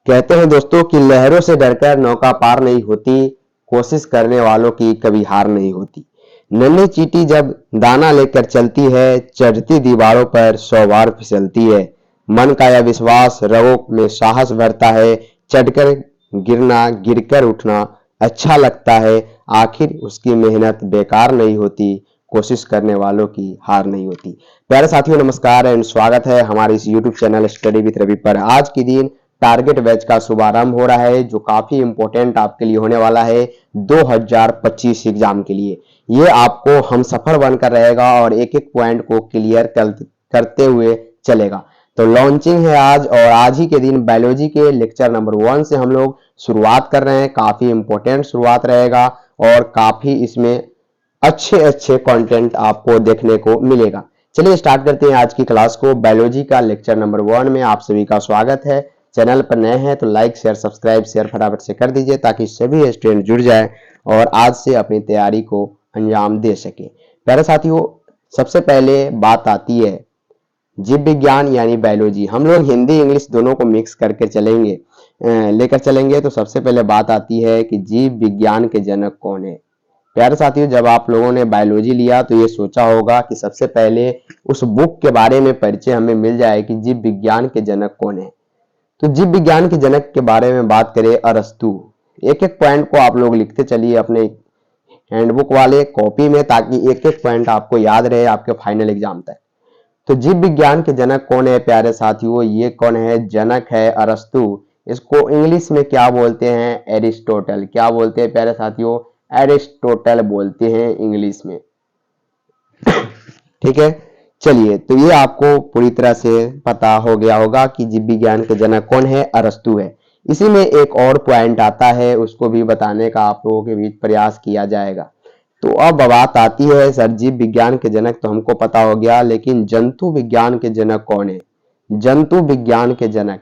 कहते हैं दोस्तों कि लहरों से डरकर नौका पार नहीं होती, कोशिश करने वालों की कभी हार नहीं होती। नन्ही चींटी जब दाना लेकर चलती है, चढ़ती दीवारों पर 100 बार फिसलती है। मन का यह विश्वास रगों में साहस भरता है, चढ़कर गिरना, गिरकर उठना अच्छा लगता है। आखिर उसकी मेहनत बेकार नहीं होती, कोशिश करने वालों की हार नहीं होती। प्यारे साथियों, नमस्कार एंड स्वागत है हमारे इस YouTube channel study with Ravi पर। आज के दिन टारगेट बैच का शुभारंभ हो रहा है, जो काफी इंपॉर्टेंट आपके लिए होने वाला है 2025 एग्जाम के लिए। ये आपको हम सफर बनकर रहेगा और एक एक पॉइंट को क्लियर करते हुए चलेगा। तो लॉन्चिंग है आज, और आज ही के दिन बायोलॉजी के लेक्चर नंबर 1 से हम लोग शुरुआत कर रहे हैं। काफी इंपॉर्टेंट शुरुआत रहेगा और काफी इसमें अच्छे अच्छे कंटेंट आपको देखने को मिलेगा। चलिए स्टार्ट करते हैं आज की क्लास को। बायोलॉजी का लेक्चर नंबर 1 में आप सभी का स्वागत है। चैनल पर नए हैं तो लाइक शेयर सब्सक्राइब शेयर फटाफट से कर दीजिए, ताकि सभी स्टूडेंट जुड़ जाए और आज से अपनी तैयारी को अंजाम दे सके। प्यारे साथियों, सबसे पहले बात आती है जीव विज्ञान यानी बायोलॉजी। हम लोग हिंदी इंग्लिश दोनों को मिक्स करके लेकर चलेंगे। तो सबसे पहले बात आती है कि जीव विज्ञान के जनक कौन है। प्यारे साथियों, जब आप लोगों ने बायोलॉजी लिया तो ये सोचा होगा कि सबसे पहले उस बुक के बारे में परिचय हमें मिल जाए कि जीव विज्ञान के जनक कौन है। तो जीव विज्ञान के जनक के बारे में बात करें, अरस्तु। एक एक पॉइंट को आप लोग लिखते चलिए अपने हैंडबुक वाले कॉपी में, ताकि एक एक पॉइंट आपको याद रहे आपके फाइनल एग्जाम तक। तो जीव विज्ञान के जनक कौन है प्यारे साथियों? ये कौन है? जनक है अरस्तु। इसको इंग्लिश में क्या बोलते हैं? एरिस्टोटल। क्या बोलते हैं प्यारे साथियों? एरिस्टोटल बोलते हैं इंग्लिश में। ठीक है, चलिए, तो ये आपको पूरी तरह से पता हो गया होगा कि जीव विज्ञान के जनक कौन है? अरस्तु है। इसी में एक और पॉइंट आता है, उसको भी बताने का आप लोगों के बीच प्रयास किया जाएगा। तो अब बात आती है, सर जीव विज्ञान के जनक तो हमको पता हो गया, लेकिन जंतु विज्ञान के जनक कौन है? जंतु विज्ञान के जनक।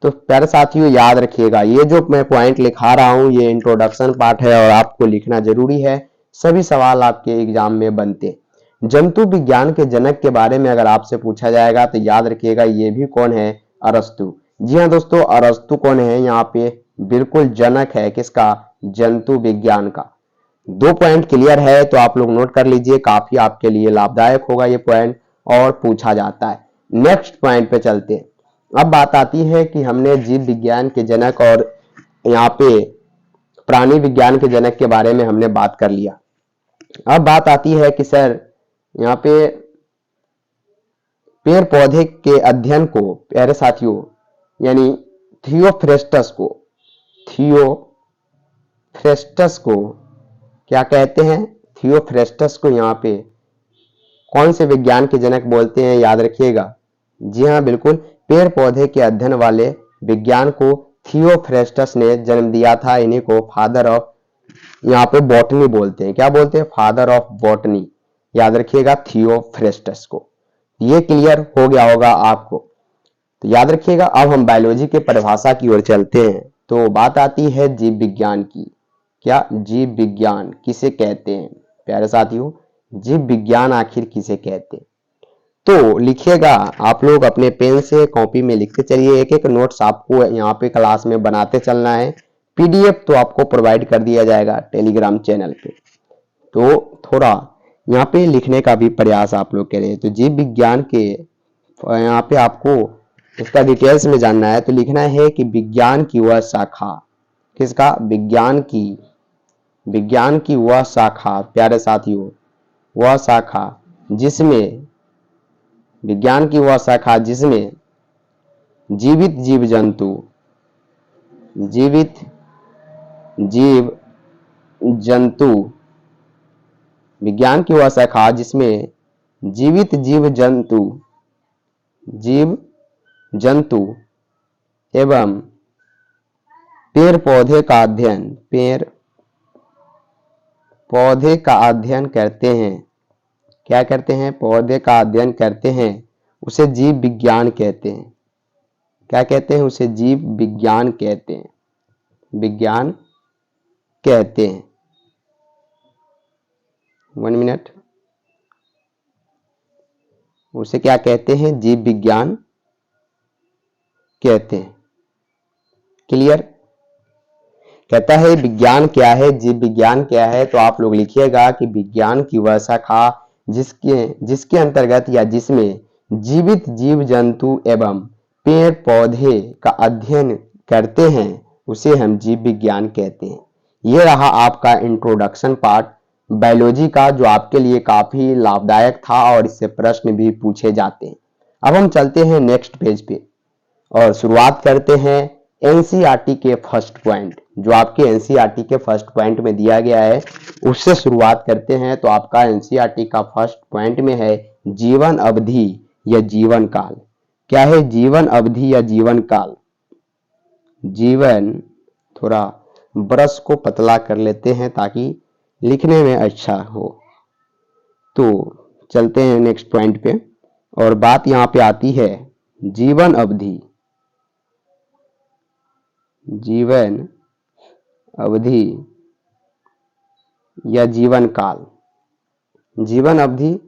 तो प्यारे साथियों याद रखिएगा, ये जो मैं पॉइंट लिखा रहा हूं ये इंट्रोडक्शन पार्ट है और आपको लिखना जरूरी है। सभी सवाल आपके एग्जाम में बनते। जंतु विज्ञान के जनक के बारे में अगर आपसे पूछा जाएगा तो याद रखिएगा ये भी कौन है? अरस्तु। जी हाँ दोस्तों, अरस्तु कौन है यहाँ पे? बिल्कुल जनक है किसका? जंतु विज्ञान का। 2 पॉइंट क्लियर है तो आप लोग नोट कर लीजिए, काफी आपके लिए लाभदायक होगा ये पॉइंट और पूछा जाता है। नेक्स्ट पॉइंट पे चलते हैं। अब बात आती है कि हमने जीव विज्ञान के जनक और यहाँ पे प्राणी विज्ञान के जनक के बारे में हमने बात कर लिया। अब बात आती है कि सर यहाँ पे पेड़ पौधे के अध्ययन को प्यारे साथियों यानी थियोफ्रेस्टस को क्या कहते हैं? थियोफ्रेस्टस को यहाँ पे कौन से विज्ञान के जनक बोलते हैं? याद रखिएगा। जी हाँ बिल्कुल, पेड़ पौधे के अध्ययन वाले विज्ञान को थियोफ्रेस्टस ने जन्म दिया था। इन्हीं को फादर ऑफ यहाँ पे बॉटनी बोलते हैं। क्या बोलते हैं? Father of botany. याद रखिएगा थियोफ्रेस्टस को। ये क्लियर हो गया होगा आपको। तो याद रखिएगा। अब हम बायोलॉजी के परिभाषा की ओर चलते हैं। तो बात आती है जीव विज्ञान की। क्या जीव विज्ञान किसे कहते हैं? प्यारे साथियों, जीव विज्ञान आखिर किसे कहते हैं? तो लिखिएगा आप लोग अपने पेन से कॉपी में लिखते चलिए। एक एक नोट्स आपको यहाँ पे क्लास में बनाते चलना है। पीडीएफ तो आपको प्रोवाइड कर दिया जाएगा टेलीग्राम चैनल पे। तो थोड़ा यहाँ पे लिखने का भी प्रयास आप लोग करें। तो जीव विज्ञान के यहाँ पे आपको इसका डिटेल्स में जानना है तो लिखना है कि विज्ञान की वह शाखा। किसका? विज्ञान की वह शाखा प्यारे साथियों, वह शाखा जिसमें विज्ञान की वह शाखा जिसमें जीवित जीव जंतु विज्ञान की वह शाखा जिसमें जीवित जीव जंतु एवं पेड़ पौधे का अध्ययन करते हैं। क्या करते हैं? पौधे का अध्ययन करते हैं, उसे जीव विज्ञान कहते हैं। क्या कहते हैं? उसे जीव विज्ञान कहते हैं। विज्ञान कहते हैं। 1 मिनट। उसे क्या कहते हैं? जीव विज्ञान कहते हैं। क्लियर। कहता है विज्ञान क्या है, जीव विज्ञान क्या है, तो आप लोग लिखिएगा कि विज्ञान की वह शाखा जिसके अंतर्गत या जिसमें जीवित जीव जंतु एवं पेड़ पौधे का अध्ययन करते हैं उसे हम जीव विज्ञान कहते हैं। यह रहा आपका इंट्रोडक्शन पार्ट बायोलॉजी का, जो आपके लिए काफी लाभदायक था और इससे प्रश्न भी पूछे जाते हैं। अब हम चलते हैं नेक्स्ट पेज पे और शुरुआत करते हैं एनसीईआरटी के फर्स्ट पॉइंट, जो आपके एनसीईआरटी के फर्स्ट पॉइंट में दिया गया है उससे शुरुआत करते हैं। तो आपका एनसीईआरटी का फर्स्ट पॉइंट में है जीवन अवधि या जीवन काल। क्या है जीवन अवधि या जीवन काल? जीवन, थोड़ा ब्रश को पतला कर लेते हैं ताकि लिखने में अच्छा हो। तो चलते हैं नेक्स्ट पॉइंट पे और बात यहां पे आती है जीवन अवधि, जीवन अवधि या जीवन काल, जीवन अवधि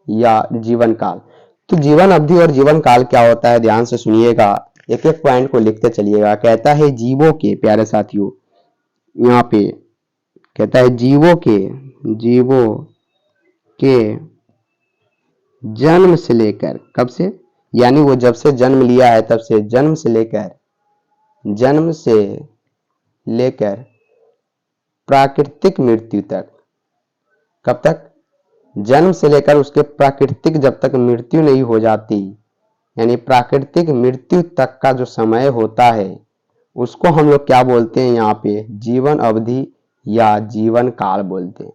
या जीवन काल। तो जीवन अवधि और जीवन काल क्या होता है, ध्यान से सुनिएगा, एक एक पॉइंट को लिखते चलिएगा। कहता है जीवों के, प्यारे साथियों यहाँ पे कहता है जीवों के जन्म से लेकर, कब से, यानी वो जब से जन्म लिया है तब से, जन्म से लेकर प्राकृतिक मृत्यु तक। कब तक? जन्म से लेकर उसके प्राकृतिक जब तक मृत्यु नहीं हो जाती, यानी प्राकृतिक मृत्यु तक का जो समय होता है उसको हम लोग क्या बोलते हैं यहाँ पे, जीवन अवधि या जीवन काल बोलते हैं।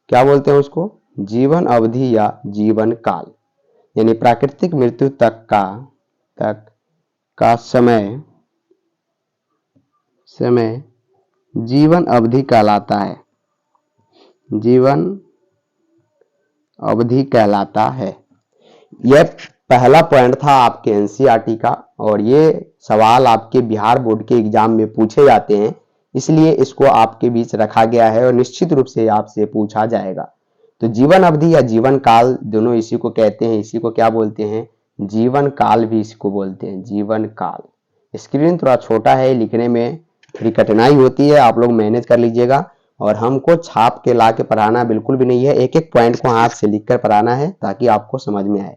क्या बोलते हैं उसको? जीवन अवधि या जीवन काल, यानी प्राकृतिक मृत्यु तक का समय जीवन अवधि कहलाता है, जीवन अवधि कहलाता है। यह पहला पॉइंट था आपके एनसीईआरटी का और ये सवाल आपके बिहार बोर्ड के एग्जाम में पूछे जाते हैं, इसलिए इसको आपके बीच रखा गया है और निश्चित रूप से आपसे पूछा जाएगा। तो जीवन अवधि या जीवन काल दोनों इसी को कहते हैं। इसी को क्या बोलते हैं? जीवन काल भी इसको बोलते हैं, जीवन काल। स्क्रीन थोड़ा छोटा है, लिखने में थोड़ी कठिनाई होती है, आप लोग मैनेज कर लीजिएगा। और हमको छाप के ला के पढ़ाना बिल्कुल भी नहीं है, एक एक पॉइंट को हाथ से लिख कर पढ़ाना है ताकि आपको समझ में आए।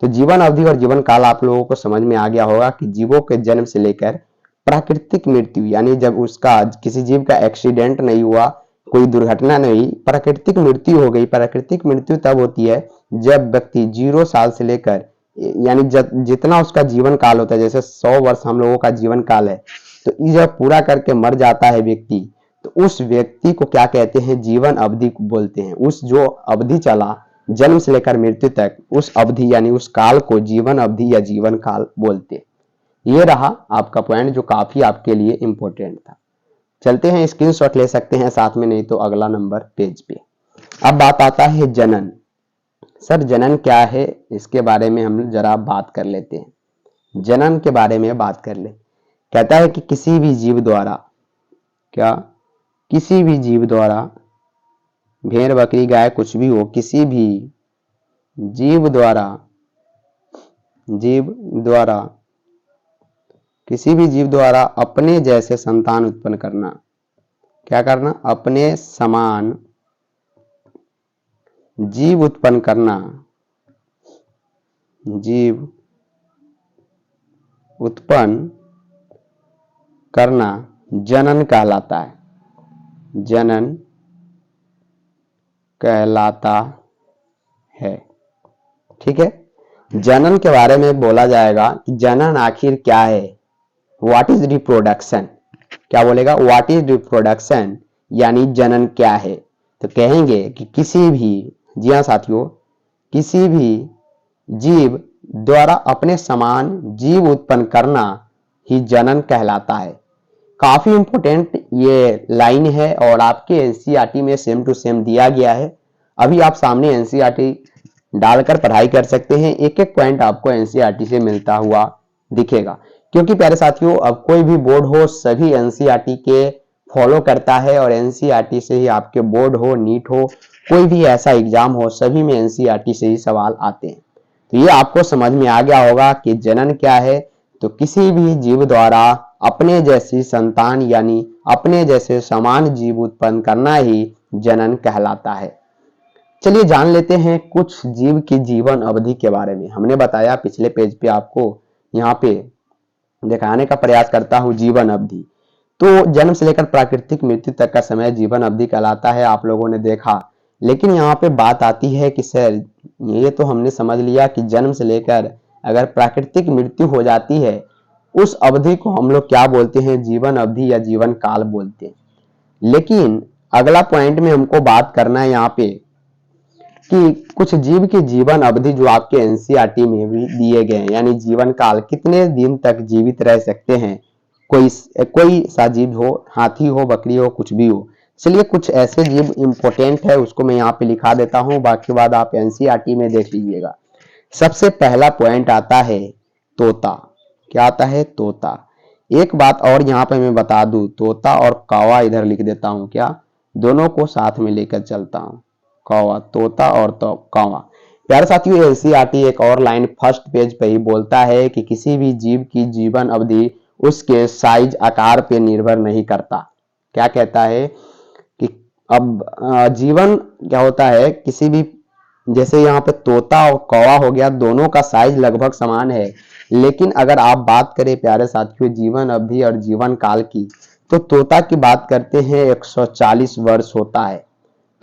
तो जीवन अवधि और जीवन काल आप लोगों को समझ में आ गया होगा कि जीवों के जन्म से लेकर प्राकृतिक मृत्यु, यानी जब उसका किसी जीव का एक्सीडेंट नहीं हुआ, कोई दुर्घटना नहीं, प्राकृतिक मृत्यु हो गई। प्राकृतिक मृत्यु तब होती है जब व्यक्ति 0 साल से लेकर, यानी जितना उसका जीवन काल होता है, जैसे 100 वर्ष हम लोगों का जीवन काल है, तो ये जब पूरा करके मर जाता है व्यक्ति, तो उस व्यक्ति को क्या कहते हैं? जीवन अवधि बोलते हैं। उस जो अवधि चला जन्म से लेकर मृत्यु तक, उस अवधि यानी उस काल को जीवन अवधि या जीवन काल बोलते। ये रहा आपका पॉइंट जो काफी आपके लिए इंपॉर्टेंट था। चलते हैं, स्क्रीनशॉट ले सकते हैं साथ में, नहीं तो अगला नंबर पेज पे। अब बात आता है जनन। सर जनन क्या है, इसके बारे में हम जरा बात कर लेते हैं। जनन के बारे में बात कर ले। कहता है कि किसी भी जीव द्वारा, क्या, किसी भी जीव द्वारा, भेड़ बकरी गाय कुछ भी हो, किसी भी जीव द्वारा किसी भी जीव द्वारा अपने जैसे संतान उत्पन्न करना। क्या करना? अपने समान जीव उत्पन्न करना, जीव उत्पन्न करना जनन कहलाता है, जनन कहलाता है। ठीक है, जनन के बारे में बोला जाएगा कि जनन आखिर क्या है, व्हाट इज रिप्रोडक्शन। क्या बोलेगा? व्हाट इज रिप्रोडक्शन, यानी जनन क्या है। तो कहेंगे कि किसी भी, जी हाँ साथियों, किसी भी जीव द्वारा अपने समान जीव उत्पन्न करना ही जनन कहलाता है। काफी इंपॉर्टेंट ये लाइन है और आपके एनसीईआरटी में सेम टू सेम दिया गया है। अभी आप सामने एनसीईआरटी डालकर पढ़ाई कर सकते हैं, एक एक पॉइंट आपको एनसीईआरटी से मिलता हुआ दिखेगा। क्योंकि प्यारे साथियों, अब कोई भी बोर्ड हो सभी एनसीईआरटी के फॉलो करता है और एनसीईआरटी से ही आपके बोर्ड हो, नीट हो, कोई भी ऐसा एग्जाम हो, सभी में एनसीईआरटी से ही सवाल आते हैं। तो ये आपको समझ में आ गया होगा कि जनन क्या है। तो किसी भी जीव द्वारा अपने जैसी संतान यानी अपने जैसे समान जीव उत्पन्न करना ही जनन कहलाता है। चलिए जान लेते हैं कुछ जीव की जीवन अवधि के बारे में। हमने बताया पिछले पेज पे, आपको यहाँ पे दिखाने का प्रयास करता हूँ जीवन अवधि। तो जन्म से लेकर प्राकृतिक मृत्यु तक का समय जीवन अवधि कहलाता है, आप लोगों ने देखा। लेकिन यहाँ पे बात आती है कि सर ये तो हमने समझ लिया कि जन्म से लेकर अगर प्राकृतिक मृत्यु हो जाती है उस अवधि को हम लोग क्या बोलते हैं, जीवन अवधि या जीवन काल बोलते हैं। लेकिन अगला पॉइंट में हमको बात करना है यहाँ पे कि कुछ जीव की जीवन अवधि जो आपके एनसीईआरटी में भी दिए गए हैं, यानी जीवन काल कितने दिन तक जीवित रह सकते हैं कोई सा जीव हो, हाथी हो, बकरी हो, कुछ भी हो। चलिए कुछ ऐसे जीव इंपॉर्टेंट है उसको मैं यहाँ पे लिखा देता हूँ, बाकी बाद आप एनसीईआरटी में देख लीजिएगा। सबसे पहला पॉइंट आता है तोता। क्या आता है? तोता। एक बात और यहाँ पे मैं बता दूं, तोता और कौवा इधर लिख देता हूँ, क्या दोनों को साथ में लेकर चलता हूँ, कौवा, तोता और तो कौवा। प्यारे साथियों एनसीईआरटी एक और लाइन फर्स्ट पेज पे ही बोलता है कि किसी भी जीव की जीवन अवधि उसके साइज आकार पे निर्भर नहीं करता। क्या कहता है कि अब जीवन क्या होता है किसी भी, जैसे यहाँ पे तोता और कौवा हो गया, दोनों का साइज लगभग समान है। लेकिन अगर आप बात करें प्यारे साथियों जीवन अवधि और जीवन काल की, तो तोता की बात करते हैं 140 वर्ष होता है।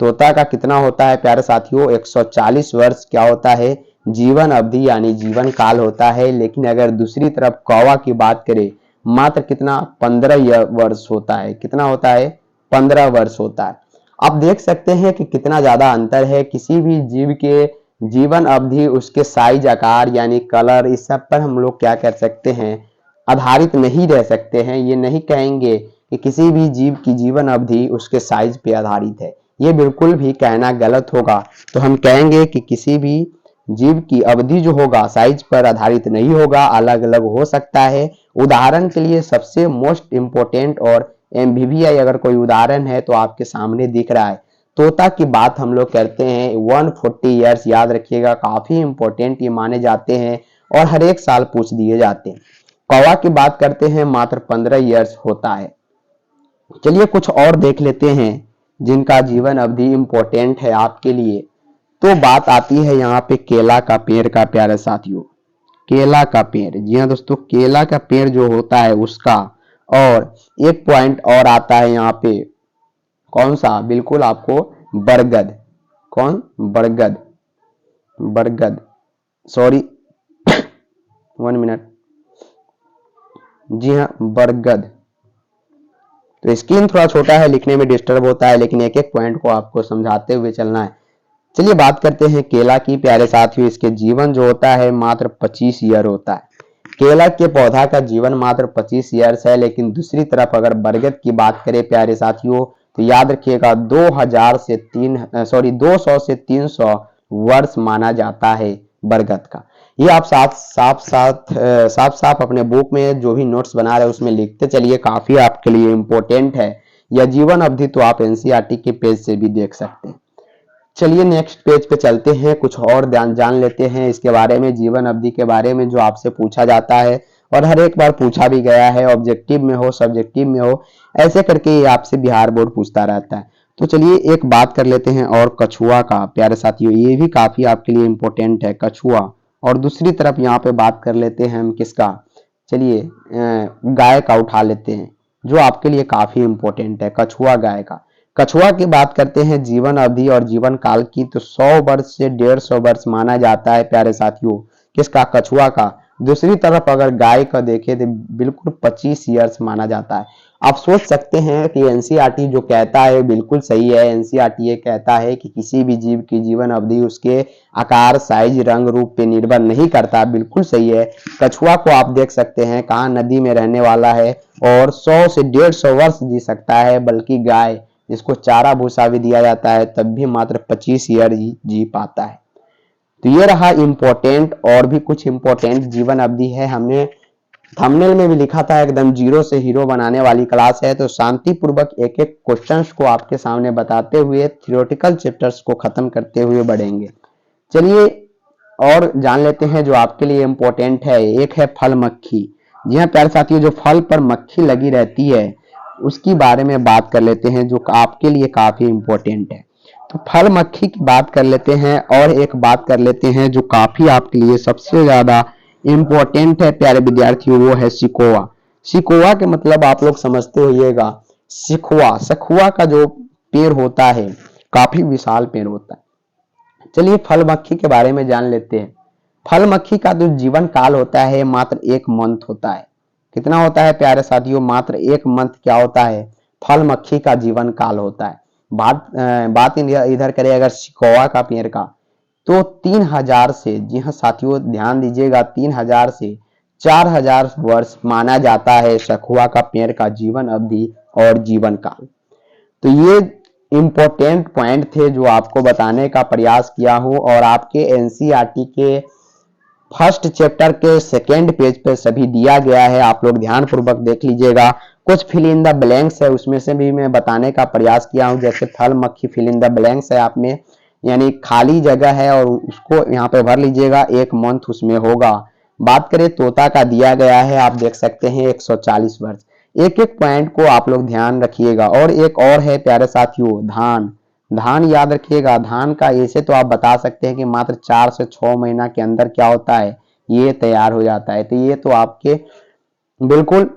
तोता का कितना होता है प्यारे साथियों? 140 वर्ष क्या होता है? जीवन अवधि यानी जीवन काल होता है। लेकिन अगर दूसरी तरफ कौवा की बात करें, मात्र कितना? 15 वर्ष होता है। कितना होता है? 15 वर्ष होता है। आप देख सकते हैं कि कितना ज्यादा अंतर है। किसी भी जीव के जीवन अवधि उसके साइज, आकार यानी कलर, इस सब पर हम लोग क्या कर सकते हैं, आधारित नहीं रह सकते हैं। ये नहीं कहेंगे कि किसी भी जीव की जीवन अवधि उसके साइज पे आधारित है, ये बिल्कुल भी कहना गलत होगा। तो हम कहेंगे कि किसी भी जीव की अवधि जो होगा साइज पर आधारित नहीं होगा, अलग अलग हो सकता है। उदाहरण के लिए सबसे मोस्ट इंपोर्टेंट और एमवीवीआई अगर कोई उदाहरण है तो आपके सामने दिख रहा है। तोता की बात हम लोग करते हैं 140 ईयर्स, याद रखिएगा, काफी इंपॉर्टेंट ये माने जाते हैं और हर एक साल पूछ दिए जाते हैं। कौवा की बात करते हैं मात्र 15 ईयर्स होता है। चलिए कुछ और देख लेते हैं जिनका जीवन अवधि इंपॉर्टेंट है आपके लिए। तो बात आती है यहाँ पे केला का पेड़ का प्यारे साथियों। केला का पेड़, जी हाँ दोस्तों, केला का पेड़ जो होता है उसका। और एक पॉइंट और आता है यहाँ पे, कौन सा? बिल्कुल आपको बरगद। कौन? बरगद। बरगद, सॉरी 1 मिनट। जी हाँ बरगद। तो स्क्रीन थोड़ा छोटा है, लिखने में डिस्टर्ब होता है, लेकिन एक एक पॉइंट को आपको समझाते हुए चलना है। चलिए बात करते हैं केला की प्यारे साथियों। इसके जीवन जो होता है मात्र 25 ईयर होता है। केला के पौधा का जीवन मात्र 25 ईयर्स है। लेकिन दूसरी तरफ अगर बरगद की बात करें प्यारे साथियों, तो याद रखिएगा 200 से 300 वर्ष माना जाता है बरगद का। ये आप साफ अपने बुक में जो भी नोट्स बना रहे हैं उसमें लिखते चलिए, काफी आपके लिए इंपॉर्टेंट है। यह जीवन अवधि तो आप एनसीईआरटी के पेज से भी देख सकते हैं। चलिए नेक्स्ट पेज पे चलते हैं, कुछ और जान लेते हैं इसके बारे में, जीवन अवधि के बारे में, जो आपसे पूछा जाता है और हर एक बार पूछा भी गया है, ऑब्जेक्टिव में हो, सब्जेक्टिव में हो, ऐसे करके ये आपसे बिहार बोर्ड पूछता रहता है। तो चलिए एक बात कर लेते हैं और कछुआ का प्यारे साथियों, ये भी काफी आपके लिए इंपॉर्टेंट है, कछुआ। और दूसरी तरफ यहाँ पे बात कर लेते हैं हम किसका? चलिए गाय का उठा लेते हैं, जो आपके लिए काफी इंपॉर्टेंट है, कछुआ, गाय का। कछुआ की बात करते हैं जीवन अवधि और जीवन काल की, तो 100 वर्ष से 150 वर्ष माना जाता है प्यारे साथियों, किसका? कछुआ का। दूसरी तरफ अगर गाय का देखें तो बिल्कुल 25 ईयर्स माना जाता है। आप सोच सकते हैं कि एनसीईआरटी जो कहता है बिल्कुल सही है। एनसीईआरटी ये कहता है कि किसी भी जीव की जीवन अवधि उसके आकार, साइज, रंग, रूप पे निर्भर नहीं करता, बिल्कुल सही है। कछुआ को आप देख सकते हैं कहाँ नदी में रहने वाला है और 100 से 150 वर्ष जी सकता है, बल्कि गाय जिसको चारा भूसा भी दिया जाता है तब भी मात्र 25 ईयर जी पाता है। तो ये रहा इंपॉर्टेंट, और भी कुछ इंपॉर्टेंट जीवन अवधि है। हमने थंबनेल में भी लिखा था एकदम जीरो से हीरो बनाने वाली क्लास है, तो शांतिपूर्वक एक एक क्वेश्चंस को आपके सामने बताते हुए थियोरेटिकल चैप्टर्स को खत्म करते हुए बढ़ेंगे। चलिए और जान लेते हैं जो आपके लिए इंपॉर्टेंट है। एक है फल मक्खी। जी हाँ प्यारे साथियों, जो फल पर मक्खी लगी रहती है उसकी बारे में बात कर लेते हैं, जो आपके लिए काफी इंपॉर्टेंट है। तो फल मक्खी की बात कर लेते हैं और एक बात कर लेते हैं जो काफी आपके लिए सबसे ज्यादा इंपॉर्टेंट है प्यारे विद्यार्थियों, वो है सिकोआ। सिकोआ के मतलब आप लोग समझते होइएगा, सिखुआ, सखुआ का जो पेड़ होता है काफी विशाल पेड़ होता है। चलिए फल मक्खी के बारे में जान लेते हैं। फल मक्खी का जो जीवन काल होता है मात्र 1 मंथ होता है। कितना होता है प्यारे साथियों? मात्र 1 मंथ क्या होता है? फल मक्खी का जीवन काल होता है। बात इधर करें अगर सिकोआ का पेड़ का, तो 3000 से, जी हाँ साथियों ध्यान दीजिएगा, 3000 से 4000 वर्ष माना जाता है सखुआ का पेड़ का जीवन अवधि और जीवन काल। तो ये इंपॉर्टेंट पॉइंट थे जो आपको बताने का प्रयास किया हूं, और आपके एनसीईआरटी के फर्स्ट चैप्टर के सेकेंड पेज पे सभी दिया गया है, आप लोग ध्यान पूर्वक देख लीजिएगा। कुछ फिल इन द ब्लैंक्स है उसमें से भी मैं बताने का प्रयास किया हूं, जैसे फल मक्खी फिल इन द ब्लैंक्स है आप में, यानी खाली जगह है और उसको यहाँ पे भर लीजिएगा, 1 मंथ उसमें होगा। बात करें तोता का दिया गया है, आप देख सकते हैं 140 वर्ष। एक एक पॉइंट को आप लोग ध्यान रखिएगा। और एक और है प्यारे साथियों, धान। धान याद रखिएगा, धान का ऐसे तो आप बता सकते हैं कि मात्र 4 से 6 महीना के अंदर क्या होता है, ये तैयार हो जाता है। तो ये तो आपके बिल्कुल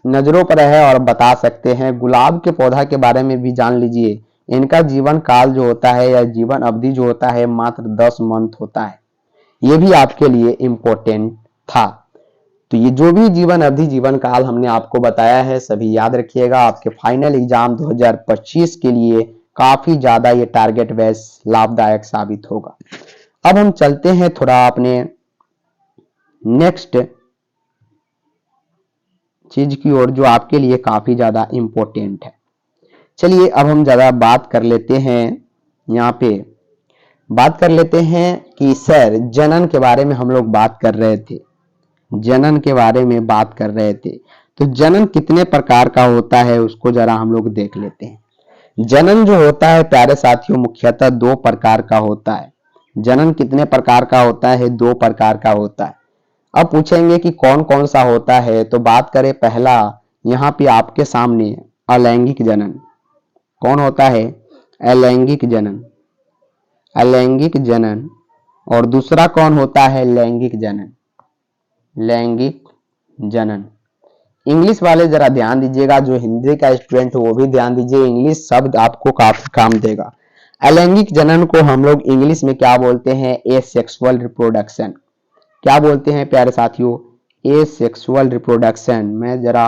नजरों पर है और बता सकते हैं। गुलाब के पौधा के बारे में भी जान लीजिए, इनका जीवन काल जो होता है या जीवन अवधि जो होता है मात्र 10 मंथ होता है। ये भी आपके लिए इंपॉर्टेंट था। तो ये जो भी जीवन अवधि जीवन काल हमने आपको बताया है सभी याद रखिएगा, आपके फाइनल एग्जाम 2025 के लिए काफी ज्यादा ये टारगेट बेस लाभदायक साबित होगा। अब हम चलते हैं थोड़ा अपने नेक्स्ट चीज की ओर जो आपके लिए काफी ज्यादा इंपॉर्टेंट है। चलिए अब हम ज्यादा बात कर लेते हैं, यहाँ पे बात कर लेते हैं कि सर जनन के बारे में हम लोग बात कर रहे थे, जनन के बारे में बात कर रहे थे। तो जनन कितने प्रकार का होता है उसको जरा हम लोग देख लेते हैं। जनन जो होता है प्यारे साथियों मुख्यतः 2 प्रकार का होता है। जनन कितने प्रकार का होता है? 2 प्रकार का होता है। अब पूछेंगे कि कौन कौन सा होता है, तो बात करें पहला यहाँ पे आपके सामने अलैंगिक जनन। कौन होता है? अलैंगिक जनन, अलैंगिक जनन। और दूसरा कौन होता है? लैंगिक जनन, लैंगिक जनन। इंग्लिश वाले जरा ध्यान दीजिएगा, जो हिंदी का स्टूडेंट हो वो भी ध्यान दीजिए, इंग्लिश शब्द आपको काफी काम देगा। अलैंगिक जनन को हम लोग इंग्लिश में क्या बोलते हैं? Asexual reproduction. क्या बोलते हैं प्यारे साथियों? Asexual reproduction. मैं जरा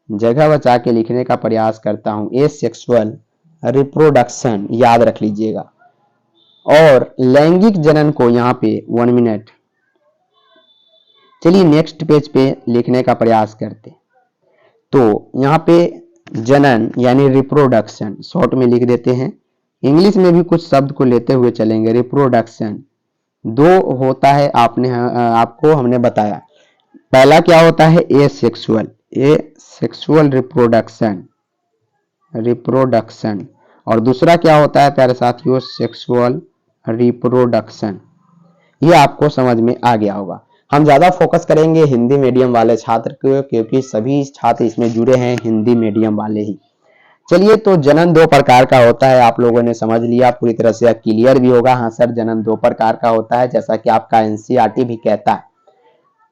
जगह बचा के लिखने का प्रयास करता हूं, एसेक्सुअल रिप्रोडक्शन याद रख लीजिएगा। और लैंगिक जनन को यहाँ पे 1 मिनट, चलिए नेक्स्ट पेज पे लिखने का प्रयास करते। तो यहाँ पे जनन यानी रिप्रोडक्शन शॉर्ट में लिख देते हैं, इंग्लिश में भी कुछ शब्द को लेते हुए चलेंगे। रिप्रोडक्शन 2 होता है, आपको हमने बताया। पहला क्या होता है? Asexual, asexual reproduction, reproduction. और दूसरा क्या होता है प्यारे साथियों? Sexual reproduction. ये आपको समझ में आ गया होगा। हम ज्यादा फोकस करेंगे हिंदी मीडियम वाले छात्र को, क्योंकि सभी छात्र इसमें जुड़े हैं हिंदी मीडियम वाले ही। चलिए तो जनन 2 प्रकार का होता है, आप लोगों ने समझ लिया, पूरी तरह से क्लियर भी होगा। हाँ सर जनन 2 प्रकार का होता है, जैसा कि आपका एनसीईआरटी भी कहता है।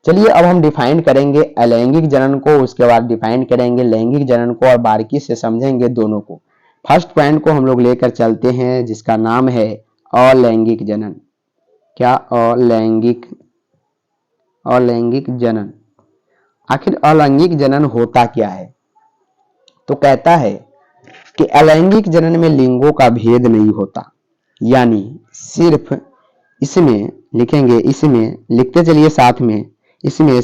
चलिए अब हम डिफाइन करेंगे अलैंगिक जनन को, उसके बाद डिफाइन करेंगे लैंगिक जनन को और बारीकी से समझेंगे दोनों को। फर्स्ट पॉइंट को हम लोग लेकर चलते हैं जिसका नाम है अलैंगिक जनन। क्या? अलैंगिक, अलैंगिक जनन। आखिर अलैंगिक जनन होता क्या है? तो कहता है कि अलैंगिक जनन में लिंगों का भेद नहीं होता, यानी सिर्फ इसमें लिखेंगे, इसमें लिखते चलिए साथ में, इसमें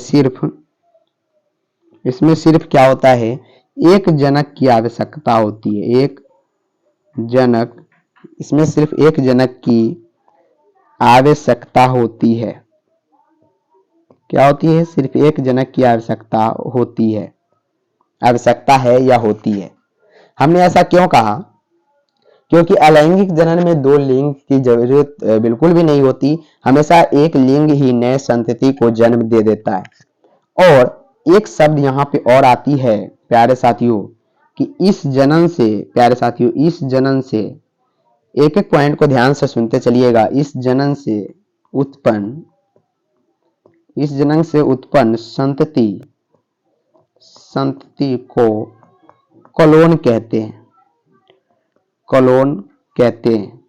सिर्फ क्या होता है? एक जनक की आवश्यकता होती है, एक जनक, इसमें सिर्फ एक जनक की आवश्यकता होती है। क्या होती है? सिर्फ एक जनक की आवश्यकता होती है, आवश्यकता है या होती है। हमने ऐसा क्यों कहा? क्योंकि अलैंगिक जनन में 2 लिंग की जरूरत बिल्कुल भी नहीं होती, हमेशा एक लिंग ही नए संतति को जन्म दे देता है। और एक शब्द यहाँ पे और आती है प्यारे साथियों कि इस जनन से, प्यारे साथियों इस जनन से, एक एक पॉइंट को ध्यान से सुनते चलिएगा। इस जनन से उत्पन्न, इस जनन से उत्पन्न संतति, संतति को कलोन कहते हैं, कलोन कहते हैं।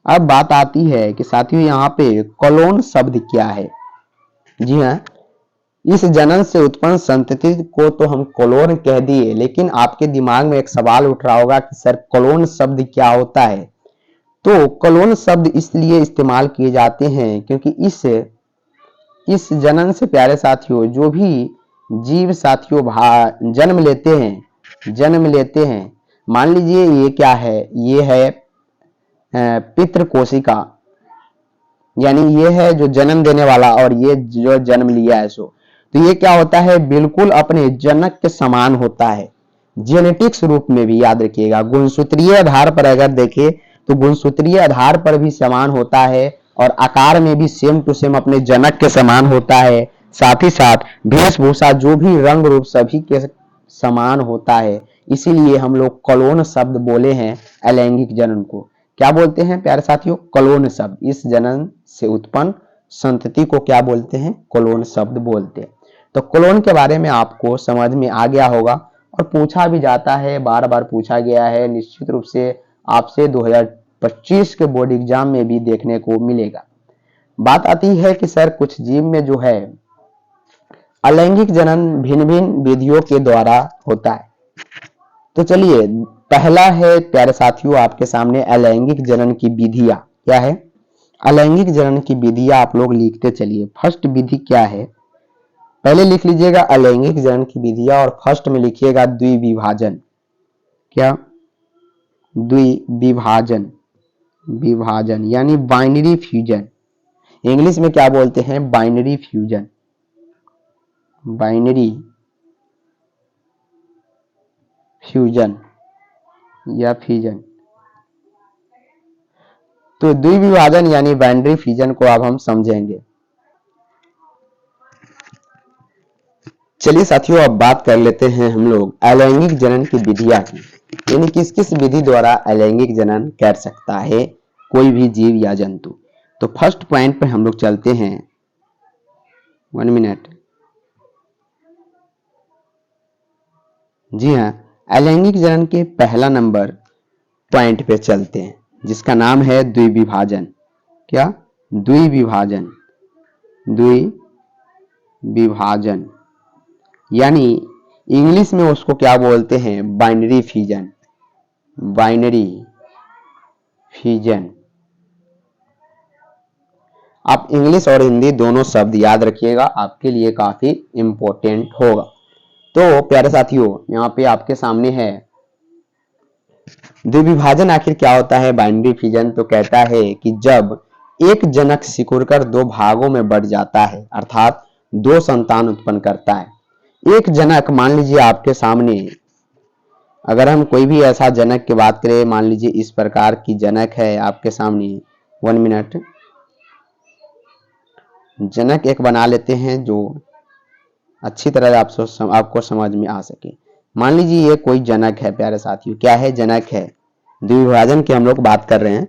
अब बात आती है कि साथियों यहाँ पे कलोन शब्द क्या है। जी हाँ, इस जनन से उत्पन्न संतति को तो हम कलोन कह दिए, लेकिन आपके दिमाग में एक सवाल उठ रहा होगा कि सर कलोन शब्द क्या होता है। तो कलोन शब्द इसलिए इस्तेमाल किए जाते हैं क्योंकि इस जनन से प्यारे साथियों जो भी जीव साथियों जन्म लेते हैं, मान लीजिए ये क्या है, ये है पितृ कोशिका, यानी ये है जो जन्म देने वाला और ये जो जन्म लिया है सो, तो ये क्या होता है, बिल्कुल अपने जनक के समान होता है। जेनेटिक्स रूप में भी याद रखिएगा, गुणसूत्रीय आधार पर अगर देखें तो गुणसूत्रीय आधार पर भी समान होता है और आकार में भी सेम टू सेम अपने जनक के समान होता है। साथ ही साथ वेशभूषा जो भी रंग रूप सभी के समान होता है। इसीलिए हम लोग कलोन शब्द बोले हैं अलैंगिक जनन को। क्या बोलते हैं प्यारे साथियों, कलोन शब्द। इस जनन से उत्पन्न संतति को क्या बोलते हैं, कलोन शब्द बोलते हैं। तो कलोन के बारे में आपको समझ में आ गया होगा और पूछा भी जाता है, बार बार पूछा गया है, निश्चित रूप से आपसे 2025 के बोर्ड एग्जाम में भी देखने को मिलेगा। बात आती है कि सर कुछ जीव में जो है अलैंगिक जनन भिन्न भिन्न विधियों के द्वारा होता है। तो चलिए पहला है प्यारे साथियों आपके सामने अलैंगिक जनन की विधियां। क्या है अलैंगिक जनन की विधियां, आप लोग लिखते चलिए। फर्स्ट विधि क्या है, पहले लिख लीजिएगा अलैंगिक जनन की विधियां और फर्स्ट में लिखिएगा द्विविभाजन। क्या, द्विविभाजन, विभाजन यानी बाइनरी फ्यूजन। इंग्लिश में क्या बोलते हैं, बाइनरी फ्यूजन, बाइनरी फ्यूजन या फ्यूजन। तो द्विविभाजन यानी बाइनरी फ्यूजन को अब हम समझेंगे। चलिए साथियों अब बात कर लेते हैं हम लोग अलैंगिक जनन की विधियां की, यानी किस किस विधि द्वारा अलैंगिक जनन कर सकता है कोई भी जीव या जंतु। तो फर्स्ट पॉइंट पे हम लोग चलते हैं, 1 मिनट। जी हाँ, अलैंगिक जनन के पहला नंबर पॉइंट पे चलते हैं जिसका नाम है द्विविभाजन। क्या, द्विविभाजन, द्विविभाजन यानी इंग्लिश में उसको क्या बोलते हैं, बाइनरी फ्यूजन, बाइनरी फ्यूजन। आप इंग्लिश और हिंदी दोनों शब्द याद रखिएगा, आपके लिए काफी इंपॉर्टेंट होगा। तो प्यारे साथियों यहाँ पे आपके सामने है द्विविभाजन आखिर क्या होता है। बाइनरी फ्यूजन तो कहता है कि जब एक जनक सिकुड़कर दो भागों में बढ़ जाता है, अर्थात दो संतान उत्पन्न करता है। एक जनक, मान लीजिए आपके सामने अगर हम कोई भी ऐसा जनक की बात करें, मान लीजिए इस प्रकार की जनक है आपके सामने, 1 मिनट, जनक एक बना लेते हैं जो अच्छी तरह आपको समझ में आ सके। मान लीजिए ये कोई जनक है प्यारे साथियों, क्या है, जनक है। द्विविभाजन की हम लोग बात कर रहे हैं,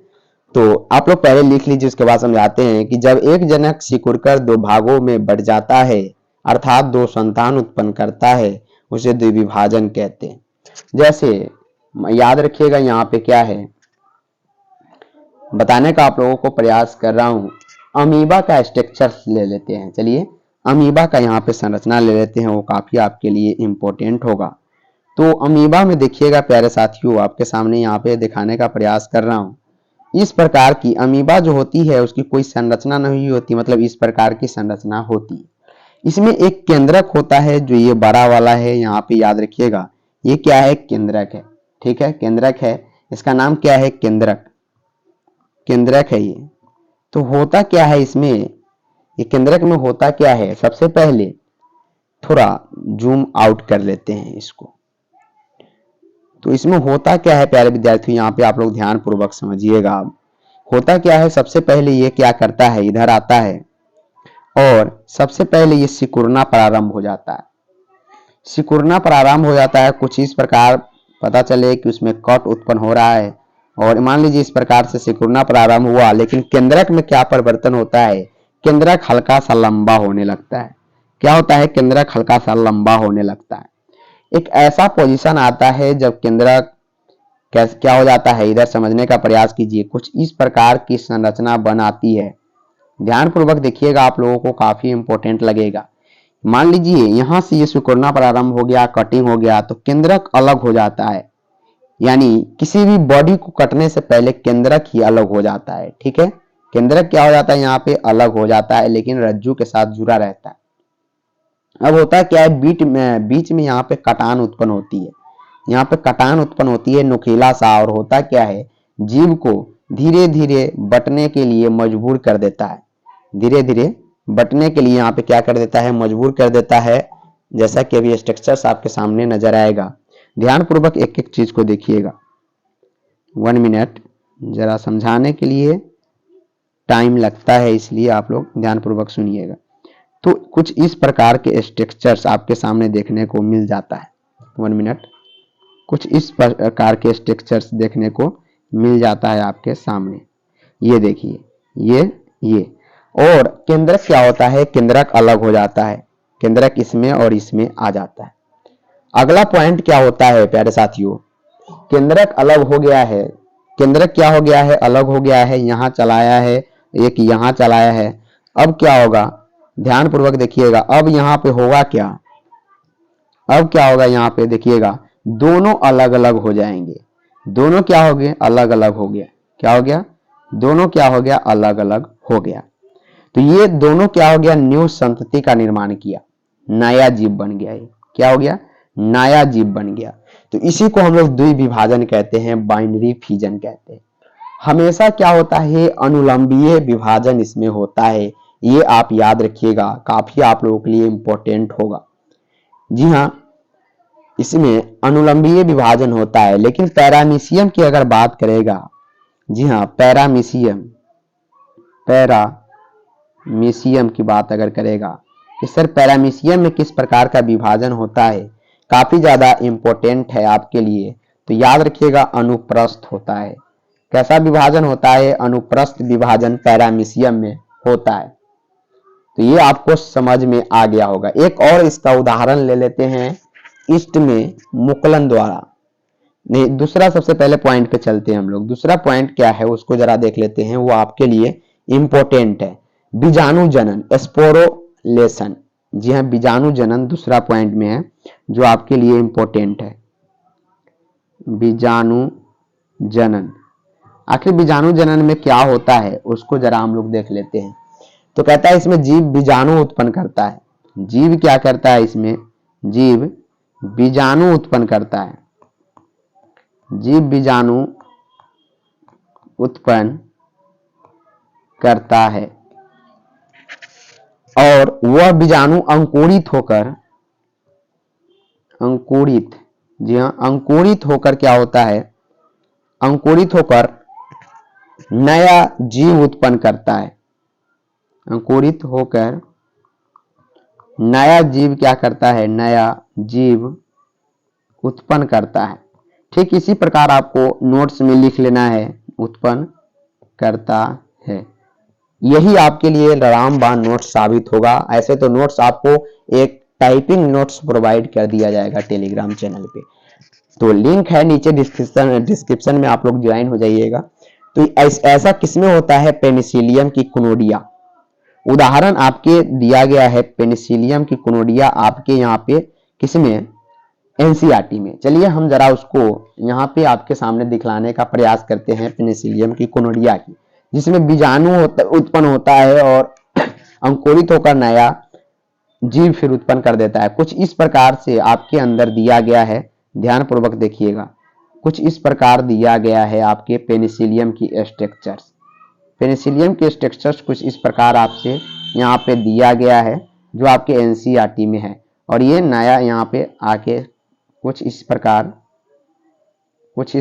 तो आप लोग पहले लिख लीजिए, उसके बाद समझाते हैं कि जब एक जनक सिकुड़कर दो भागों में बढ़ जाता है, अर्थात दो संतान उत्पन्न करता है, उसे द्विविभाजन कहते हैं। जैसे याद रखिएगा यहाँ पे क्या है बताने का आप लोगों को प्रयास कर रहा हूं। अमीबा का स्ट्रक्चर ले लेते हैं। चलिए अमीबा का यहाँ पे संरचना ले लेते हैं, वो काफी आपके लिए इंपॉर्टेंट होगा। तो अमीबा में देखिएगा प्यारे साथियों, आपके सामने यहाँ पे दिखाने का प्रयास कर रहा हूं। इस प्रकार की अमीबा जो होती है उसकी कोई संरचना नहीं होती, मतलब इस प्रकार की संरचना होती। इसमें एक केंद्रक होता है जो ये बड़ा वाला है, यहाँ पे याद रखिएगा ये क्या है, केंद्रक है। ठीक है, केंद्रक है, इसका नाम क्या है, केंद्रक, केंद्रक है ये। तो होता क्या है इसमें, ये केंद्रक में होता क्या है, सबसे पहले थोड़ा जूम आउट कर लेते हैं इसको। तो इसमें होता क्या है प्यारे विद्यार्थियों, यहाँ पे आप लोग ध्यान पूर्वक समझिएगा। होता क्या है, सबसे पहले ये क्या करता है, इधर आता है और सबसे पहले ये सिकुड़ना प्रारंभ हो जाता है। सिकुड़ना प्रारंभ हो जाता है कुछ इस प्रकार पता चले कि उसमें कट उत्पन्न हो रहा है, और मान लीजिए इस प्रकार से सिकुड़ना प्रारंभ हुआ, लेकिन केंद्रक में क्या परिवर्तन होता है, केंद्रक हल्का सा लंबा होने लगता है। क्या होता है, केंद्रक हल्का सा लंबा होने लगता है। एक ऐसा पोजीशन आता है जब केंद्रक क्या हो जाता है, इधर समझने का प्रयास कीजिए। कुछ इस प्रकार की संरचना बनाती है। ध्यान पूर्वक देखिएगा, आप लोगों को काफी इंपॉर्टेंट लगेगा। मान लीजिए यहां से ये सिकुड़ना प्रारंभ हो गया, कटिंग हो गया, तो केंद्रक अलग हो जाता है। यानी किसी भी बॉडी को कटने से पहले केंद्रक ही अलग हो जाता है। ठीक है, केंद्रक क्या हो जाता है, यहाँ पे अलग हो जाता है, लेकिन रज्जु के साथ जुड़ा रहता है। अब होता क्या है, बीच में यहाँ पे कटान उत्पन्न होती है। यहाँ पे कटान उत्पन्न होती है नुकीला सा, और होता क्या है, जीव को धीरे धीरे बटने के लिए मजबूर कर देता है। धीरे धीरे बटने के लिए यहाँ पे क्या कर देता है, मजबूर कर देता है। जैसा कि अभी स्ट्रक्चर्स आपके सामने नजर आएगा, ध्यान पूर्वक एक एक चीज को देखिएगा। 1 मिनट, जरा समझाने के लिए टाइम लगता है, इसलिए आप लोग ध्यान पूर्वक सुनिएगा। तो कुछ इस प्रकार के स्ट्रक्चर्स आपके सामने देखने को मिल जाता है। 1 मिनट, कुछ इस प्रकार के स्ट्रक्चर्स देखने को मिल जाता है आपके सामने। ये देखिए, ये और केंद्रक क्या होता है, केंद्रक अलग हो जाता है। केंद्रक इसमें और इसमें आ जाता है। अगला पॉइंट क्या होता है प्यारे साथियों, केंद्रक अलग हो गया है। केंद्रक क्या हो गया है, अलग हो गया है। यहां चलाया है, एक यहां चलाया है। अब क्या होगा, ध्यान पूर्वक देखिएगा। अब यहां पे होगा क्या, अब क्या होगा, यहाँ पे देखिएगा, दोनों अलग अलग हो जाएंगे। दोनों क्या हो गए, अलग अलग हो गया। क्या हो गया, दोनों क्या हो गया, अलग अलग हो गया। तो ये दोनों क्या हो गया, न्यू संतति का निर्माण किया, नया जीव बन गया। ये क्या हो गया, नया जीव बन गया। तो इसी को हम लोग द्विविभाजन कहते हैं, बाइनरी फिजन कहते हैं। हमेशा क्या होता है, अनुलंबीय विभाजन इसमें होता है। ये आप याद रखिएगा, काफी आप लोगों के लिए इंपॉर्टेंट होगा। जी हाँ, इसमें अनुलंबीय विभाजन होता है। लेकिन पैरामीशियम की अगर बात करेगा, जी हाँ, पैरामीशियम की बात अगर करेगा कि सर पैरामीशियम में किस प्रकार का विभाजन होता है, काफी ज्यादा इंपॉर्टेंट है आपके लिए। तो याद रखिएगा, अनुप्रस्थ होता है। कैसा विभाजन होता है, अनुप्रस्थ विभाजन पैरामीशियम में होता है। तो ये आपको समझ में आ गया होगा। एक और इसका उदाहरण ले लेते हैं, ईस्ट में मुकुलन द्वारा। नहीं, दूसरा सबसे पहले पॉइंट पे चलते हैं हम लोग। दूसरा पॉइंट क्या है उसको जरा देख लेते हैं, वो आपके लिए इंपॉर्टेंट है। बीजाणु जनन, स्पोरोलेशन। जी हाँ, बीजाणु जनन दूसरा पॉइंट में है जो आपके लिए इंपॉर्टेंट है। बीजाणु जनन, आखिर बीजाणु जनन में क्या होता है उसको जरा हम लोग देख लेते हैं। तो कहता है इसमें जीव बीजाणु उत्पन्न करता है। जीव क्या करता है, इसमें जीव बीजाणु उत्पन्न करता है। जीव बीजाणु उत्पन्न करता है, और वह बीजाणु अंकुरित, जी हाँ, अंकुरित होकर क्या होता है, अंकुरित होकर नया जीव उत्पन्न करता है। अंकुरित होकर नया जीव क्या करता है, नया जीव उत्पन्न करता है। ठीक इसी प्रकार आपको नोट्स में लिख लेना है, उत्पन्न करता है। यही आपके लिए रामबाण नोट्स साबित होगा। ऐसे तो नोट्स आपको एक टाइपिंग नोट्स प्रोवाइड कर दिया जाएगा टेलीग्राम चैनल पे, तो लिंक है नीचे डिस्क्रिप्शन में, आप लोग ज्वाइन हो जाइएगा। तो ऐसा किसमें होता है, पेनिसिलियम की कुनोडिया। उदाहरण आपके दिया गया है पेनिसिलियम की कुनोडिया, आपके यहाँ पे किसमें, एनसीईआरटी में। चलिए हम जरा उसको यहाँ पे आपके सामने दिखलाने का प्रयास करते हैं, पेनिसिलियम की कुनोडिया की, जिसमें बीजाणु उत्पन्न होता है और अंकुरित होकर नया जीव फिर उत्पन्न कर देता है। कुछ इस प्रकार से आपके अंदर दिया गया है, ध्यान पूर्वक देखिएगा। कुछ इस प्रकार दिया गया है आपके पेनिसिलियम की स्ट्रक्चर्स। पेनिसिलियम के स्ट्रक्चर्स कुछ इस प्रकार आपसे यहाँ पे दिया गया है, जो आपके एनसीईआरटी में है। और ये नया यहाँ पे आके कुछ इस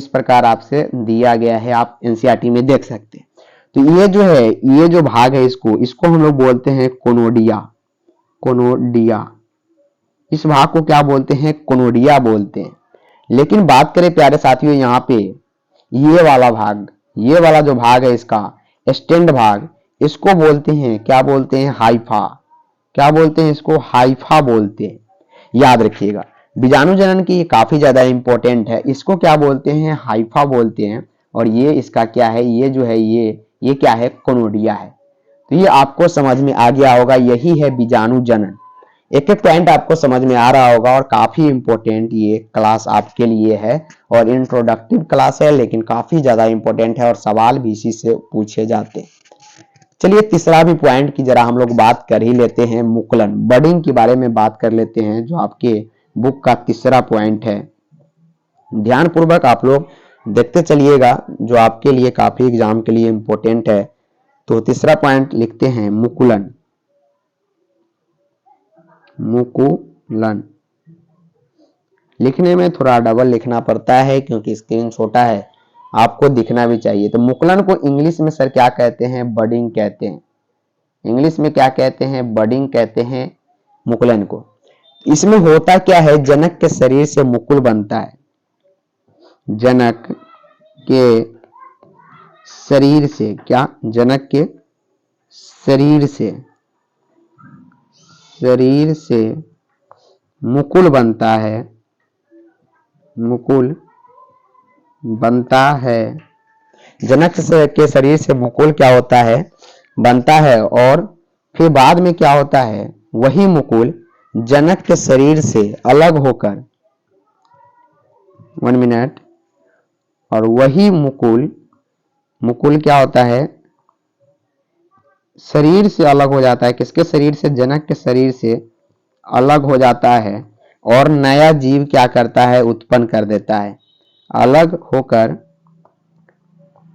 प्रकार आपसे दिया गया है, आप एनसीईआरटी में देख सकते हैं। तो ये जो है, ये जो भाग है इसको हम लोग बोलते हैं कोनोडिया। कोनोडिया, इस भाग को क्या बोलते हैं? कोनोडिया बोलते हैं। लेकिन बात करें प्यारे साथियों यहाँ पे ये वाला भाग, ये वाला जो भाग है इसका स्टैंड भाग, इसको बोलते हैं, क्या बोलते हैं? हाइफा। क्या बोलते हैं इसको? हाइफा बोलते हैं। याद रखिएगा, बीजाणु जनन की ये काफी ज्यादा इंपॉर्टेंट है। इसको क्या बोलते हैं? हाइफा बोलते हैं। और ये इसका क्या है? ये जो है ये क्या है? कोनोडिया है। तो ये आपको समझ में आ गया होगा, यही है बीजाणु जनन। एक एक पॉइंट आपको समझ में आ रहा होगा और काफी इंपॉर्टेंट ये क्लास आपके लिए है और इंट्रोडक्टिव क्लास है, लेकिन काफी ज्यादा इंपॉर्टेंट है और सवाल भी इसी से पूछे जाते हैं। चलिए तीसरा भी पॉइंट की जरा हम लोग बात कर ही लेते हैं, मुकुलन, बडिंग के बारे में बात कर लेते हैं, जो आपके बुक का तीसरा पॉइंट है। ध्यान पूर्वक आप लोग देखते चलिएगा, जो आपके लिए काफी एग्जाम के लिए इंपॉर्टेंट है। तो तीसरा पॉइंट लिखते हैं मुकुलन। मुकुलन लिखने में थोड़ा डबल लिखना पड़ता है क्योंकि स्क्रीन छोटा है, आपको दिखना भी चाहिए। तो मुकुलन को इंग्लिश में सर क्या कहते हैं? बडिंग कहते हैं। इंग्लिश में क्या कहते हैं? बडिंग कहते हैं मुकुलन को। इसमें होता क्या है? जनक के शरीर से मुकुल बनता है। जनक के शरीर से क्या? जनक के शरीर से मुकुल बनता है। मुकुल बनता है। जनक के शरीर से मुकुल क्या होता है? बनता है। और फिर बाद में क्या होता है? वही मुकुल जनक के शरीर से अलग होकर, 1 मिनट, और वही मुकुल क्या होता है? शरीर से अलग हो जाता है। किसके शरीर से? जनक के शरीर से अलग हो जाता है और नया जीव क्या करता है? उत्पन्न कर देता है। अलग होकर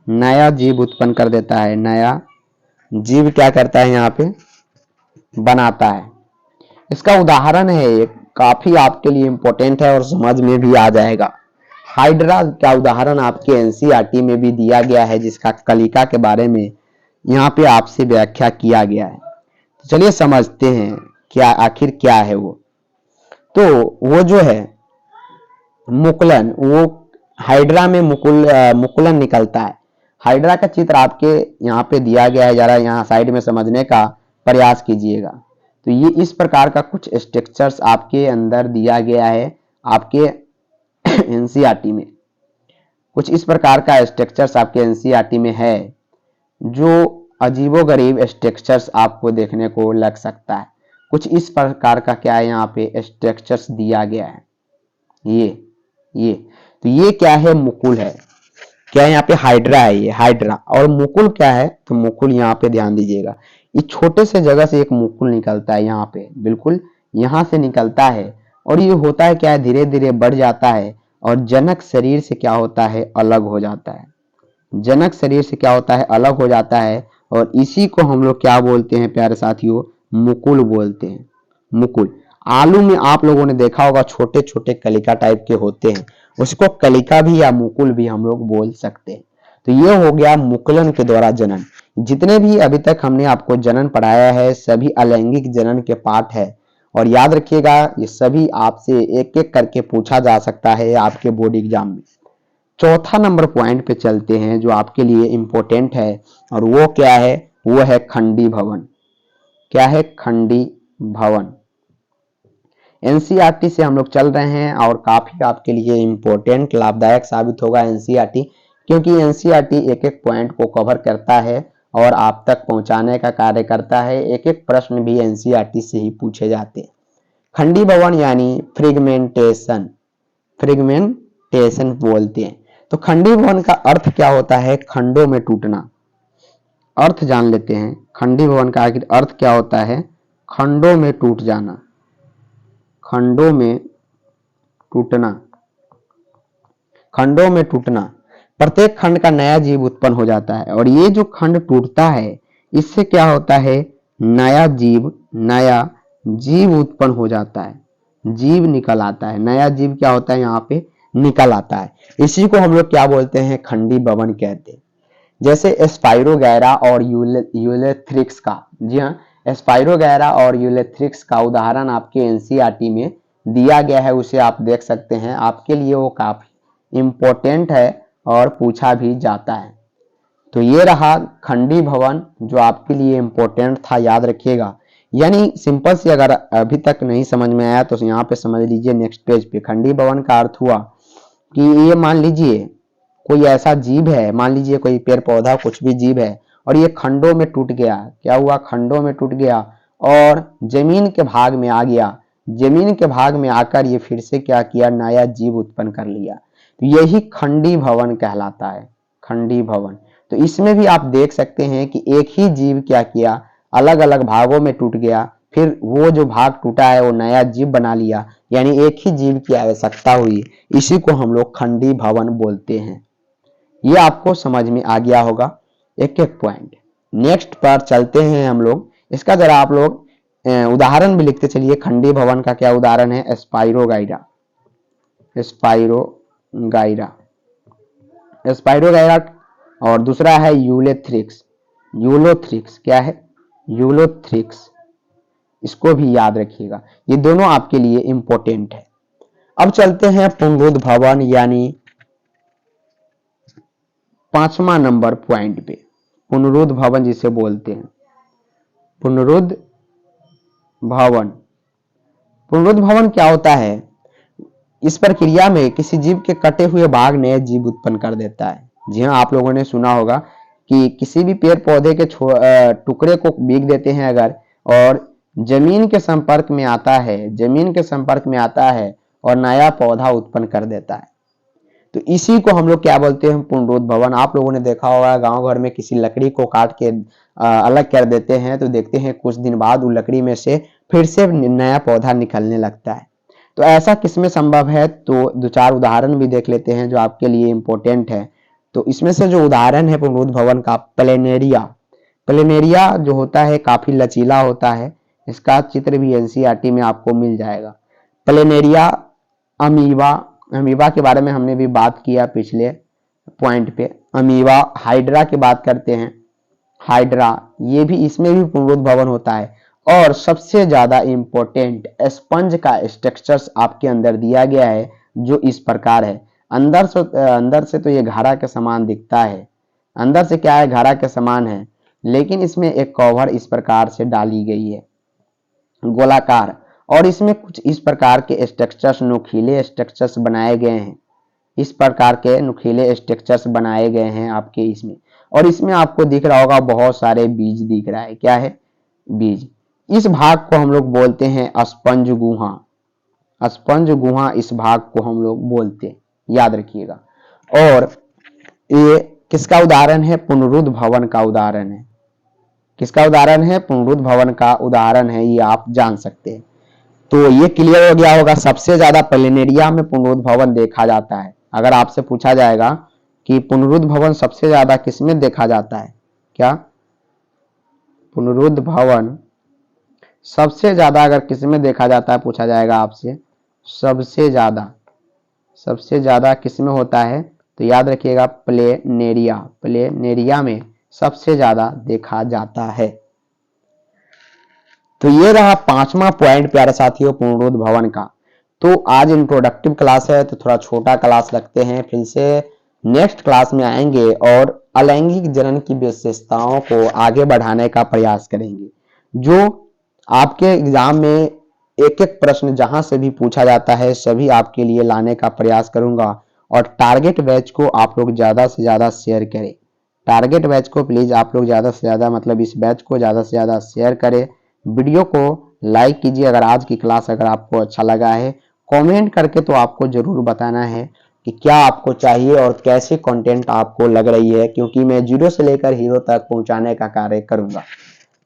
नया जीव उत्पन्न कर देता है। नया जीव क्या करता है? यहाँ पे बनाता है। इसका उदाहरण है एक, काफी आपके लिए इंपॉर्टेंट है और समझ में भी आ जाएगा। हाइड्रा का उदाहरण आपके एनसीईआरटी में भी दिया गया है, जिसका कलिका के बारे में यहाँ पे आपसे व्याख्या किया गया है। तो चलिए समझते हैं क्या आखिर क्या है वो। तो वो जो है मुकुलन, वो हाइड्रा में मुकुलन निकलता है। हाइड्रा का चित्र आपके यहाँ पे दिया गया है, जरा यहाँ साइड में समझने का प्रयास कीजिएगा। तो ये इस प्रकार का कुछ स्ट्रक्चर्स आपके अंदर दिया गया है आपके एनसीईआरटी में। कुछ इस प्रकार का स्ट्रक्चर्स आपके एनसीईआरटी में है, जो अजीबोगरीब स्ट्रक्चर्स आपको देखने को लग सकता है। कुछ इस प्रकार का क्या है? यहाँ पे स्ट्रक्चर्स दिया गया है। ये तो ये क्या है? मुकुल है। क्या है? यहाँ पे हाइड्रा है, ये हाइड्रा। और मुकुल क्या है? तो मुकुल यहाँ पे ध्यान दीजिएगा, इस छोटे से जगह से एक मुकुल निकलता है, यहाँ पे बिल्कुल यहाँ से निकलता है। और ये होता है क्या है? धीरे धीरे बढ़ जाता है और जनक शरीर से क्या होता है? अलग हो जाता है। जनक शरीर से क्या होता है? अलग हो जाता है। और इसी को हम लोग क्या बोलते हैं प्यारे साथियों? मुकुल बोलते हैं। मुकुल। आलू में आप लोगों ने देखा होगा छोटे छोटे कलिका टाइप के होते हैं, उसको कलिका भी या मुकुल भी हम लोग बोल सकते हैं। तो ये हो गया मुकुलन के द्वारा जनन। जितने भी अभी तक हमने आपको जनन पढ़ाया है सभी अलैंगिक जनन के पाठ है। और याद रखिएगा ये सभी आपसे एक एक करके पूछा जा सकता है आपके बोर्ड एग्जाम में। चौथा नंबर पॉइंट पे चलते हैं जो आपके लिए इंपॉर्टेंट है, और वो क्या है? वो है खंडी भवन। क्या है? खंडी भवन। एनसीईआरटी से हम लोग चल रहे हैं और काफी आपके लिए इंपॉर्टेंट लाभदायक साबित होगा एनसीईआरटी, क्योंकि एनसीईआरटी एक एक पॉइंट को कवर करता है और आप तक पहुंचाने का कार्य करता है। एक एक प्रश्न भी एनसीईआरटी से ही पूछे जाते हैं। खंडी भवन यानी फ्रेगमेंटेशन, फ्रेगमेंटेशन बोलते हैं। तो खंडी भवन का अर्थ क्या होता है? खंडों में टूटना। अर्थ जान लेते हैं खंडी भवन का आखिर अर्थ क्या होता है? खंडों में टूट जाना। खंडों में टूटना। खंडों में टूटना। प्रत्येक खंड का नया जीव उत्पन्न हो जाता है और ये जो खंड टूटता है इससे क्या होता है? नया जीव उत्पन्न हो जाता है। जीव निकल आता है। नया जीव क्या होता है? यहाँ पे निकल आता है। इसी को हम लोग क्या बोलते हैं? खंडी भवन कहते हैं। जैसे स्पाइरोगैरा और यूलेथ्रिक्स का। जी हाँ, स्पाइरोगैरा और यूलेथ्रिक्स का उदाहरण आपके एनसीईआरटी में दिया गया है, उसे आप देख सकते हैं। आपके लिए वो काफी इम्पोर्टेंट है और पूछा भी जाता है। तो ये रहा खंडी भवन जो आपके लिए इम्पोर्टेंट था, याद रखिएगा। यानी सिंपल से अगर अभी तक नहीं समझ में आया तो यहाँ पे समझ लीजिए। नेक्स्ट पेज पे खंडी भवन का अर्थ हुआ कि ये मान लीजिए कोई ऐसा जीव है, मान लीजिए कोई पेड़ पौधा कुछ भी जीव है और ये खंडों में टूट गया। क्या हुआ? खंडों में टूट गया और जमीन के भाग में आ गया। जमीन के भाग में आकर ये फिर से क्या किया? नया जीव उत्पन्न कर लिया। तो यही खंडी भवन कहलाता है, खंडी भवन। तो इसमें भी आप देख सकते हैं कि एक ही जीव क्या किया? अलग अलग भागों में टूट गया, फिर वो जो भाग टूटा है वो नया जीव बना लिया, यानी एक ही जीव की आवश्यकता हुई। इसी को हम लोग खंडी भवन बोलते हैं। ये आपको समझ में आ गया होगा एक एक पॉइंट। नेक्स्ट पर चलते हैं हम लोग। इसका जरा आप लोग उदाहरण भी लिखते चलिए। खंडी भवन का क्या उदाहरण है? Spirogyra, spirogyra, spirogyra. और दूसरा है यूलेथ्रिक्स, यूलोथ्रिक्स। क्या है? यूलोथ्रिक्स। इसको भी याद रखिएगा, ये दोनों आपके लिए इंपॉर्टेंट है। अब चलते हैं पुनरुद्ध भवन यानी 5वां नंबर पॉइंट पे। पुनरुद्ध भवन जिसे बोलते हैं, पुनरुद्ध भवन। पुनरुद्ध भवन क्या होता है? इस प्रक्रिया में किसी जीव के कटे हुए भाग नए जीव उत्पन्न कर देता है। जी हाँ, आप लोगों ने सुना होगा कि किसी भी पेड़ पौधे के टुकड़े को बीग देते हैं अगर, और जमीन के संपर्क में आता है, जमीन के संपर्क में आता है और नया पौधा उत्पन्न कर देता है। तो इसी को हम लोग क्या बोलते हैं? पुनरुद्ध भवन। आप लोगों ने देखा होगा गांव घर में किसी लकड़ी को काट के अलग कर देते हैं, तो देखते हैं कुछ दिन बाद वो लकड़ी में से फिर से नया पौधा निकलने लगता है। तो ऐसा किसमें संभव है? तो दो चार उदाहरण भी देख लेते हैं जो आपके लिए इंपॉर्टेंट है। तो इसमें से जो उदाहरण है पुनरुद्ध भवन का, प्लेनेरिया। प्लेनेरिया जो होता है काफी लचीला होता है। इसका चित्र भी एनसीईआरटी में आपको मिल जाएगा। प्लेनेरिया, अमीबा, अमीबा के बारे में हमने भी बात किया पिछले पॉइंट पे। अमीबा, हाइड्रा की बात करते हैं, हाइड्रा, ये भी, इसमें भी पुनरुद्ध भवन होता है। और सबसे ज्यादा इंपॉर्टेंट, स्पंज का स्ट्रक्चर्स आपके अंदर दिया गया है जो इस प्रकार है। अंदर से तो ये घड़ा के समान दिखता है, अंदर से क्या है? घड़ा के समान है, लेकिन इसमें एक कवर इस प्रकार से डाली गई है, गोलाकार। और इसमें कुछ इस प्रकार के स्ट्रक्चर्स, नुकीले स्ट्रक्चर्स बनाए गए हैं। इस प्रकार के नुकीले स्ट्रक्चर्स बनाए गए हैं आपके इसमें। और इसमें आपको दिख रहा होगा बहुत सारे बीज दिख रहा है। क्या है? बीज। इस भाग को हम लोग बोलते हैं स्पंज गुहा। स्पंज गुहा इस भाग को हम लोग बोलते हैं, याद रखिएगा। और ये किसका उदाहरण है? पुनरुद्ध भवन का उदाहरण है। किसका उदाहरण है? पुनरुद्ध भवन का उदाहरण है, ये आप जान सकते हैं। तो ये क्लियर हो गया होगा। सबसे ज्यादा प्लेनेरिया में पुनरुद्ध भवन देखा जाता है। अगर आपसे पूछा जाएगा कि पुनरुद्ध भवन सबसे ज्यादा किसमें देखा जाता है, क्या पुनरुद्ध भवन सबसे ज्यादा अगर किसमें देखा जाता है, पूछा जाएगा आपसे, सबसे ज्यादा किसमें होता है, तो याद रखिएगा प्लेनेरिया, प्लेनेरिया में सबसे ज्यादा देखा जाता है। तो ये रहा 5वां पॉइंट प्यारे साथियों पुनरुद्ध भवन का। तो आज इंट्रोडक्टिव क्लास है तो थोड़ा छोटा क्लास रखते हैं, फिर से नेक्स्ट क्लास में आएंगे और अलैंगिक जनन की विशेषताओं को आगे बढ़ाने का प्रयास करेंगे। जो आपके एग्जाम में एक एक प्रश्न जहां से भी पूछा जाता है सभी आपके लिए लाने का प्रयास करूंगा। और टारगेट बैच को आप लोग ज्यादा से ज्यादा शेयर करें। टारगेट बैच को प्लीज आप लोग ज्यादा से ज्यादा, मतलब इस बैच को ज्यादा से ज्यादा शेयर करें। वीडियो को लाइक कीजिए अगर आज की क्लास अगर आपको अच्छा लगा है। कमेंट करके तो आपको जरूर बताना है कि क्या आपको चाहिए और कैसी कंटेंट आपको लग रही है, क्योंकि मैं जीरो से लेकर हीरो तक पहुंचाने का कार्य करूंगा।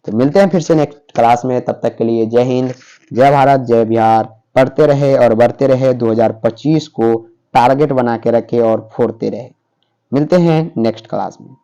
तो मिलते हैं फिर से नेक्स्ट क्लास में, तब तक के लिए जय हिंद, जय भारत, जय बिहार। पढ़ते रहे और बढ़ते रहे, 2025 को टारगेट बना के रखे और फोड़ते रहे। मिलते हैं नेक्स्ट क्लास में।